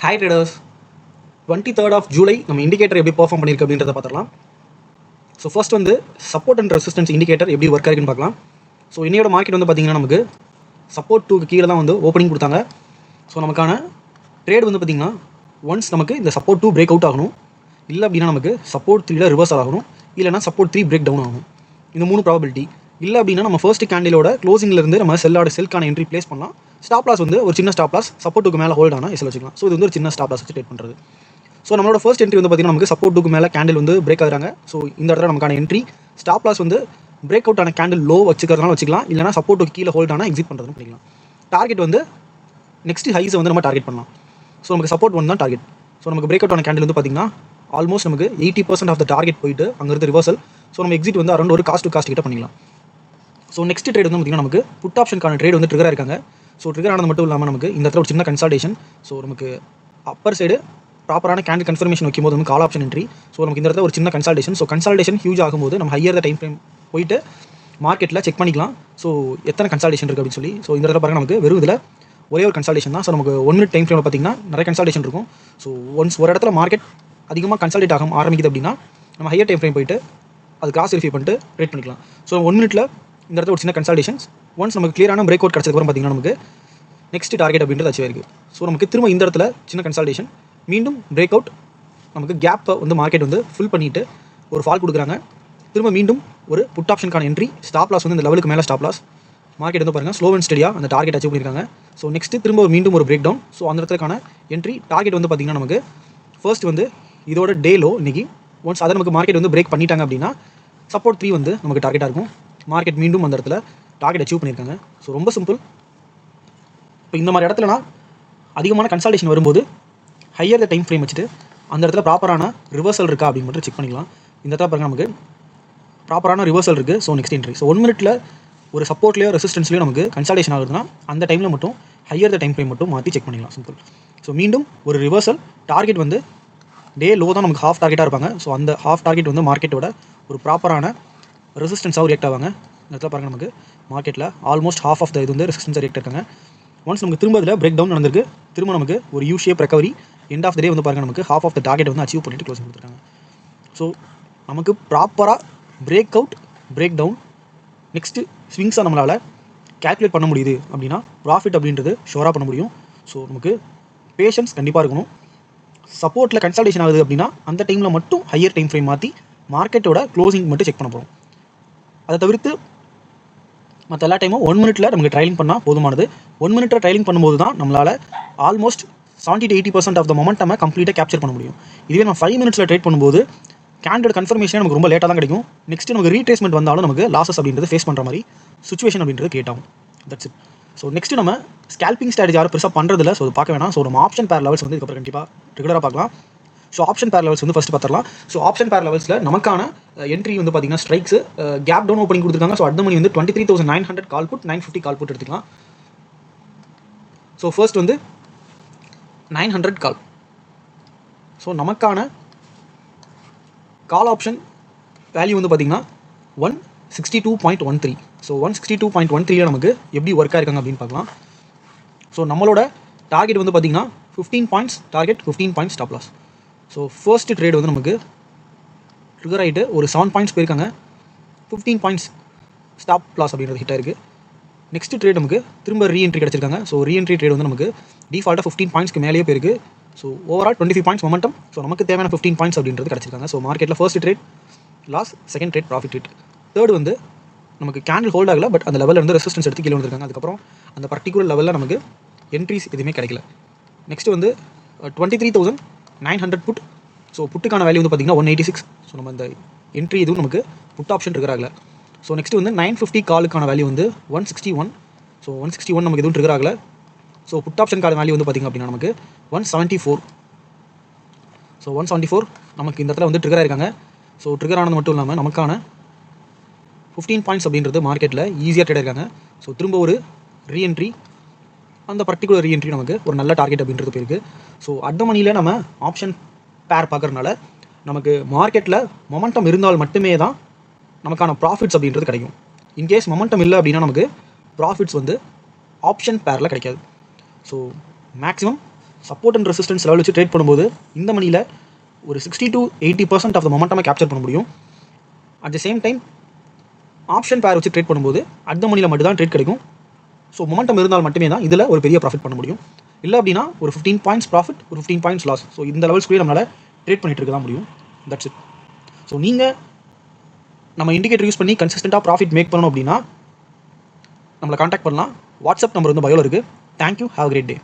Hi traders. 23rd of July நம்ம indicator எப்படி perform பண்ணியிருக்கு அப்படின்றத பார்த்துடலாம். ஸோ ஃபர்ஸ்ட் வந்து சப்போர்ட் அண்ட் ரெசிஸ்டன்ஸ் இண்டிகேட்டர் எப்படி ஒர்க் ஆகுதுன்னு பார்க்கலாம். ஸோ இன்னையோட மார்க்கெட் வந்து பார்த்திங்கன்னா நமக்கு சப்போர்ட் 2க்கு கீழே தான் வந்து ஓப்பனிங் கொடுத்தாங்க. ஸோ நமக்கான ட்ரேட் வந்து பார்த்திங்கன்னா ஒன்ஸ் நமக்கு இந்த சப்போர்ட் 2 பிரேக் அவுட் ஆகணும், இல்லை அப்படின்னா நமக்கு சப்போர்ட் 3ல ரிவர்சல் ஆகணும், இல்லைனா சப்போர்ட் 3 பிரேக் டவுன் ஆகணும். இந்த 3 ப்ராபபிலிட்டி. இல்லை அப்படின்னா நம்ம ஃபர்ஸ்ட் கேண்டிலோட க்ளோசிங்லேருந்து நம்ம செல்லுக்கான என்ட்ரி ப்ளேஸ் பண்ணலாம். ஸ்டாப் லாஸ் வந்து ஒரு சின்ன ஸ்டாப் லாஸ் சப்போர்ட்டுக்கு மேலே ஹோல்ட் ஆனால் எஸ்எல் வச்சுக்கலாம். ஸோ இது வந்து ஒரு சின்ன ஸ்டாப் லாஸ் வச்சு ட்ரேட் பண்ணுறது. ஸோ நம்மளோட ஃபர்ஸ்ட் என்ட்ரி வந்து பார்த்திங்கன்னா நமக்கு சப்போர்ட்டுக்கு மேலே கேண்டில் வந்து பிரேக் ஆகுறாங்க. ஸோ இந்த இடத்துல நமக்கான என்ட்ரி ஸ்டாப் லாஸ் வந்து பிரேக் அவுட் ஆன கேண்டில் லோ வச்சுக்கிறதுனால வச்சுக்கலாம், இல்லைனா சப்போர்ட்டுக்கு கீழே ஹோல்ட் ஆனால் எக்ஸிட் பண்ணுறதுன்னு பண்ணிக்கலாம். டார்கெட் வந்து நெக்ஸ்ட் ஹைஸை வந்து நம்ம டார்கெட் பண்ணலாம். ஸோ நமக்கு சப்போர்ட் 1 தான் டார்கெட். ஸோ நமக்கு பிரேக் அவுட் ஆன கேண்டில் வந்து பார்த்திங்கன்னா ஆல்மோஸ்ட் நமக்கு 80% ஆஃப் த டார்கெட் போயிட்டு அங்கேருந்து ரிவர்சல். ஸோ நம்ம எக்ஸிட் வந்து அரௌண்ட் ஒரு காஸ்ட் டு காஸ்ட் கிட்ட பண்ணிக்கலாம். ஸோ நெக்ஸ்ட் ட்ரேட் வந்து பார்த்திங்கன்னா நமக்கு புட் ஆப்ஷனுக்கான ட்ரேட் வந்து ட்ரிகர் இருக்காங்க. ஸோ ட்ரிகர் ஆனது மட்டும் இல்லாமல் நமக்கு இந்த இடத்துல ஒரு சின்ன கன்சல்டேஷன். ஸோ நமக்கு அப்பர் சைடு ப்ராப்பரான கேண்டில் கன்ஃபர்மேஷன் வைக்கும்போது வந்து கால் ஆப்ஷன் என்ட்ரி. ஸோ நமக்கு இந்த இடத்துல ஒரு சின்ன கன்சல்டேஷன். ஸோ கன்சல்டேஷன் ஹியூஜ் ஆகும்போது நம்ம ஹையர் த டைம் ஃப்ரேம் போயிட்டு மார்க்கெட்டில் செக் பண்ணிக்கலாம். ஸோ எத்தனை கன்சல்டேஷன் இருக்குது அப்படின்னு சொல்லி. ஸோ இந்த இடத்துல பாருங்கள் நமக்கு வெறும் இதில் ஒரே ஒரு கன்சல்டேஷன் தான். ஸோ நமக்கு 1 மினிட் டைம் ஃப்ரேமில் பார்த்திங்கன்னா நிறைய கன்சல்டேஷன் இருக்கும். ஸோ ஒன்ஸ் ஒரு இடத்துல மார்க்கெட் அதிகமாக கன்சல்டேட் ஆரம்பிக்குது அப்படின்னா நம்ம ஹையர் டைம் ஃப்ரேம் போயிட்டு அது கிராஸ் வெரிஃபை பண்ணிட்டு ட்ரேட் பண்ணிக்கலாம். ஸோ 1 மினிட்ல இந்த இடத்துல ஒரு சின்ன கன்சல்டேஷன்ஸ். ஒன்ஸ் நமக்கு கிளியரான பிரேக் அவுட் கிடச்சதுக்கப்புறம் பார்த்திங்கன்னா நமக்கு நெக்ஸ்ட் டார்கெட் அப்படின்றது அச்சீவ் ஆயிருக்கு. ஸோ நமக்கு திரும்ப இந்த இடத்துல சின்ன கன்சல்டேஷன், மீண்டும் பிரேக் அவுட், நமக்கு கேப்பை வந்து மார்க்கெட் வந்து ஃபில் பண்ணிவிட்டு ஒரு ஃபால் கொடுக்குறாங்க. திரும்ப மீண்டும் ஒரு புட் ஆப்ஷனுக்கான என்ட்ரி. ஸ்டாப் லாஸ் வந்து இந்த லெவலுக்கு மேலே ஸ்டாப் லாஸ். மார்க்கெட் வந்து பாருங்கள் ஸ்லோ அண்ட் ஸ்டடியாக அந்த டார்கெட் அச்சீவ் பண்ணியிருக்காங்க. ஸோ நெக்ஸ்ட்டு திரும்ப மீண்டும் ஒரு பிரேக் டவுன். ஸோ அந்த இடத்துக்கான என்ட்ரி டார்கெட் வந்து பார்த்திங்கன்னா நமக்கு ஃபர்ஸ்ட் வந்து இதோட டே லோ இன்றைக்கி. ஒன்ஸ் அதை நமக்கு மார்க்கெட் வந்து பிரேக் பண்ணிட்டாங்க அப்படின்னா சப்போர்ட் 3 வந்து நமக்கு டார்கெட்டாக இருக்கும். மார்க்கெட் மீண்டும் அந்த இடத்துல டார்கெட் அச்சீவ் பண்ணியிருக்காங்க. ஸோ ரொம்ப சிம்பிள். இப்போ இந்த மாதிரி இடத்துலனா அதிகமான கன்சல்டேஷன் வரும்போது ஹையர் த டைம் ஃப்ரேம் வச்சுட்டு அந்த இடத்துல ப்ராப்பரான ரிவர்சல் இருக்கா அப்படின்னு மட்டும் செக் பண்ணிக்கலாம். இந்த இடத்துல பாருங்கள் நமக்கு ப்ராப்பரான ரிவர்சல் இருக்குது. So next entry. ஸோ 1 மினிட்ல ஒரு சப்போர்ட்லேயோ ரெசிஸ்டன்ஸ்லையோ நமக்கு கன்சல்டேஷன் ஆகுதுன்னா அந்த டைமில் மட்டும் ஹையர் த டைம் ஃப்ரேம் மட்டும் மாற்றி செக் பண்ணிக்கலாம். சிம்பிள். ஸோ மீண்டும் ஒரு ரிவர்சல். டார்கெட் வந்து டே லோ தான் நமக்கு ஹாஃப் டார்கெட்டாக இருப்பாங்க. ஸோ அந்த ஹாஃப் டார்கெட் வந்து மார்க்கெட்டோட ஒரு ப்ராப்பரான ரெசிஸ்டன்ஸாக ரியாக்ட் ஆவாங்க. இந்த இடத்துல பாருங்கள் நமக்கு மார்க்கெட்டில் ஆல்மோஸ்ட் ஹாஃப் ஆஃப் த இது வந்து ரெசிஸ்டன்ஸாக ரியாக்ட் இருக்காங்க. ஒன்ஸ் நமக்கு திரும்ப இதில் பிரேக் டவுன் நடந்திருக்கு. திரும்ப நமக்கு ஒரு U shape recovery. End of the day வந்து பாருங்கள் நமக்கு ஹாஃப் ஆஃப் த டார்கெட் வந்து அச்சீவ் பண்ணிட்டு க்ளோஸ் கொடுத்துருக்காங்க. ஸோ நமக்கு ப்ராப்பராக break out, break down, next ஸ்விங்ஸாக நம்மளால் கேல்குலேட் பண்ண முடியுது அப்படின்னா ப்ராஃபிட் அப்படின்றது ஷோராக பண்ண முடியும். ஸோ நமக்கு பேஷன்ஸ் கண்டிப்பாக இருக்கணும். சப்போர்ட்டில் கன்சல்டேஷன் ஆகுது அப்படின்னா அந்த டைமில் மட்டும் ஹையர் டைம் ஃப்ரேம் மாற்றி மார்க்கெட்டோட க்ளோசிங் மட்டும் செக் பண்ண போகிறோம். அதை தவிர்த்து மற்ற எல்லா டைமும் 1 மினிட்ல நமக்கு ட்ரைலிங் பண்ணால் போதுமானது. 1 மினிட்ல ட்ரைலிங் பண்ணும்போது தான் நம்மளால் almost 70 to 80% of the momentum கம்ப்ளீட்டாக கேப்சர் பண்ண முடியும். இதுவே நம்ம 5 மினிட்ஸில் ட்ரேட் பண்ணும்போது கேண்டோட கன்ஃபர்மேஷன் நமக்கு ரொம்ப லேட்டாக தான் கிடைக்கும். நெக்ஸ்ட் நமக்கு ரீட்ரேஸ்மெண்ட் வந்தாலும் நமக்கு லாசஸ் அப்படின்றது ஃபேஸ் பண்ணுற மாதிரி சுச்சுவேஷன் அப்படின்றது கிரியேட் ஆகும். That's it. ஸோ நெக்ஸ்ட் நம்ம ஸ்கேல்பிங் ஸ்ட்ராட்டஜி யாரும் பெருசாக பண்ணுறதில்ல. ஸோ அது பார்க்க வேணாம். ஸோ நம்ம ஆப்ஷன் பேர் லெவல்ஸ் வந்து இதுக்கப்புறம் கண்டிப்பாக ரெகுலராக பார்க்கலாம். ஸோ ஆப்ஷன் பேர் லெவல்ஸ் வந்து ஃபஸ்ட்டு பார்த்துடலாம். ஸோ ஆப்ஷன் பேர் லெவல்ஸில் நமக்கான என்ட்ரி வந்து பார்த்திங்கன்னா ஸ்ட்ரைக்ஸ் கேப் டவுன் ஓப்பனிங் கொடுத்துருக்காங்க. ஸோ அடுத்த மணி வந்து 23,900 கால் புட், 950 கால் புட் எடுத்துக்கலாம். ஸோ ஃபர்ஸ்ட் வந்து 900 கால். ஸோ நமக்கான கால் ஆப்ஷன் வேல்யூ வந்து பார்த்திங்கன்னா 162.13. ஸோ 162.13 நமக்கு எப்படி ஒர்க் ஆயிருக்காங்க அப்படின்னு பார்க்கலாம். ஸோ நம்மளோட டார்கெட் வந்து பார்த்திங்கன்னா 15 points target, 15 points stop loss. So first trade வந்து நமக்கு ட்ரிகர் ஆகிட்டு ஒரு 7 பாயிண்ட்ஸ் போயிருக்காங்க. 15 பாயிண்ட்ஸ் ஸ்டாப் லாஸ் அப்படின்றது ஹிட் ஆயிருக்கு. நெக்ஸ்ட் ட்ரேட் நமக்கு திரும்ப ரீஎன்ட்ரி கிடச்சிருக்காங்க. ஸோ ரீஎன்ட்ரி ட்ரேட் வந்து நமக்கு டிஃபால்ட்டாக 15 பாயிண்ட்ஸ்க்கு மேலேயே போயிருக்கு. So overall 25 points momentum. So நமக்கு தேவையான 15 பாயிண்ட்ஸ் அப்படின்றது கிடச்சிருக்காங்க. ஸோ மார்க்கெட்டில் first trade loss, second trade profit rate, third வந்து நமக்கு கேண்டில் ஹோல்ட் ஆகல, பட் அந்த லெவலில் இருந்து ரெசிஸ்டன்ஸ் எடுத்து கீழே வந்துருக்காங்க. அதுக்கப்புறம் அந்த பர்டிகுலர் லெவலில் நமக்கு என்ட்ரிஸ் எதுவுமே கிடைக்கல. நெக்ஸ்ட் வந்து 23,900 புட். ஸோ புட்டுக்கான வேல்யூ வந்து பார்த்திங்கன்னா 186. ஸோ நம்ம இந்த என்ட்ரி இதுவும் நமக்கு புட் ஆப்ஷன் ட்ரிகர் ஆகல. ஸோ நெக்ஸ்ட் வந்து 950 காலுக்கான வேல்யூ வந்து 161. ஸோ 161 நமக்கு எதுவும் ட்ரிகர் ஆகல. ஸோ புட் ஆப்ஷனுக்கான வேல்யூ வந்து பார்த்திங்க அப்படின்னா நமக்கு 174. ஸோ 174 நமக்கு இந்த இடத்துல வந்து ட்ரிகர் ஆயிருக்காங்க. ஸோ ட்ரிகர் ஆனது மட்டும் இல்லாமல் நமக்கான 15 பாயிண்ட்ஸ் அப்படின்றது மார்க்கெட்டில் ஈஸியாக ட்ரேட் ஆயிருக்காங்க. ஸோ திரும்ப ஒரு ரீஎன்ட்ரி, அந்த பர்டிகுலர் ரீஎன்ட்ரி நமக்கு ஒரு நல்ல டார்கெட் அப்படின்றது போயிருக்கு. ஸோ அட் த மணியில் நம்ம ஆப்ஷன் பேர் பார்க்குறதுனால நமக்கு மார்க்கெட்டில் மொமெண்டம் இருந்தால் மட்டுமே தான் நமக்கான ப்ராஃபிட்ஸ் அப்படின்றது கிடைக்கும். இன்கேஸ் மொமெண்டம் இல்லை அப்படின்னா நமக்கு ப்ராஃபிட்ஸ் வந்து ஆப்ஷன் பேரில் கிடைக்காது. So maximum support and resistance level வச்சு ட்ரேட் பண்ணும்போது இந்த மணியில் ஒரு 60 to 80% ஆஃப் த மொமெண்டமை கேப்சர் பண்ண முடியும். At the same time option பேர் வச்சு ட்ரேட் பண்ணும்போது அட் த மணியில் மட்டும் தான் ட்ரேட் கிடைக்கும். ஸோ மொமெண்டம் இருந்தால் மட்டுமே தான் இதில் ஒரு பெரிய ப்ராஃபிட் பண்ண முடியும். இல்லை அப்படின்னா ஒரு 15 பாயிண்ட்ஸ் ப்ராஃபிட், ஒரு 15 பாயிண்ட்ஸ் லாஸ். ஸோ இந்த லெவல்ஸ்க்குள்ளே நம்மளால் ட்ரேட் பண்ணிட்டு இருக்க தான் முடியும். That's it. ஸோ நீங்கள் நம்ம இண்டிகேட்டர் யூஸ் பண்ணி கன்சிஸ்டண்ட்டாக ப்ராஃபிட் மேக் பண்ணணும் அப்படின்னா நம்மளை காண்டாக்ட் பண்ணலாம். வாட்ஸ்அப் நம்பர் வந்து பயோவில் இருக்குது. Thank you. Have a great day.